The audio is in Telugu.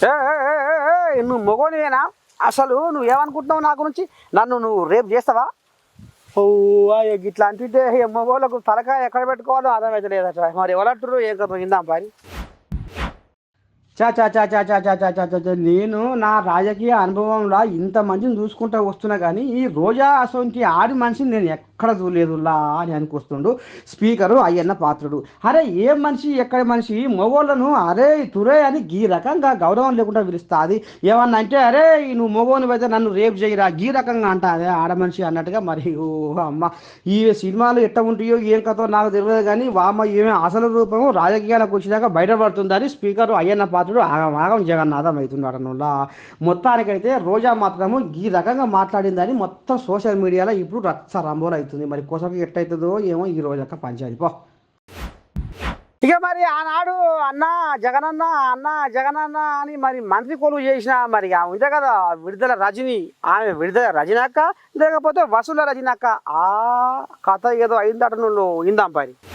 ఏ ఏ, ఏ, ఏ, ఏ, నువ్వు మొగోనివేనా? అసలు నువ్వు ఏమనుకుంటున్నావు నా గురించి? నన్ను నువ్వు రేపు చేస్తావా? ఓ ఇట్లా అంటుంటే మగోళ్ళకు తలకాయ ఎక్కడ పెట్టుకోవాలో అర్థమైతే లేదట. మరి ఎవరంటారు ఏం కదా ఇందాం పని. చా చా చా చా చా చా చా చా చా చా. నేను నా రాజకీయ అనుభవంలో ఇంత మందిని చూసుకుంటూ వస్తున్నా కానీ ఈ రోజా అసొంటి ఆడి మనిషిని నేను ఎక్కడ చూడలేదులా అని అనుకొస్తుండు స్పీకరు అయ్యన్న పాత్రుడు. అరే ఏ మనిషి ఎక్కడ మనిషి మొగోళ్ళను అరే తురే అని ఈ రకంగా గౌరవం లేకుండా పిలుస్తా. అది ఏమన్నా అంటే అరే నువ్వు మొగోని అయితే నన్ను రేపు చేయరా ఈ రకంగా అంటా అదే ఆడ మనిషి అన్నట్టుగా. మరి ఓ అమ్మ, ఈ సినిమాలు ఎట్ట ఉంటాయో ఏం కథో నాకు తెలియదు కానీ వామ్మ ఏమే అసలు రూపము రాజకీయాలకు వచ్చినాక బయటపడుతుందని స్పీకర్ అయ్యన్న పాత్రుడు ఆగం ఆగం జగన్నాథం అవుతున్నాడు అన్నోళ్ళ. మొత్తానికైతే రోజా మాత్రము ఈ రకంగా మాట్లాడిందని మొత్తం సోషల్ మీడియాలో ఇప్పుడు రచ్చ రంబోలు అవుతుంది. మరి కొసకి ఎట్టయితుందో ఏమో ఈ రోజక్క పంచాయతీ పో. ఇక మరి ఆనాడు అన్న జగనన్న అన్న జగనన్న అని మరి మంత్రి కొలువు చేసిన మరి ఆమె ఉంటే కదా విడుదల రజని. ఆమె విడుదల రజనక్క లేకపోతే వసూల రజనక్క. ఆ కథ ఏదో అయిందట నువ్వు ఇందాం పని.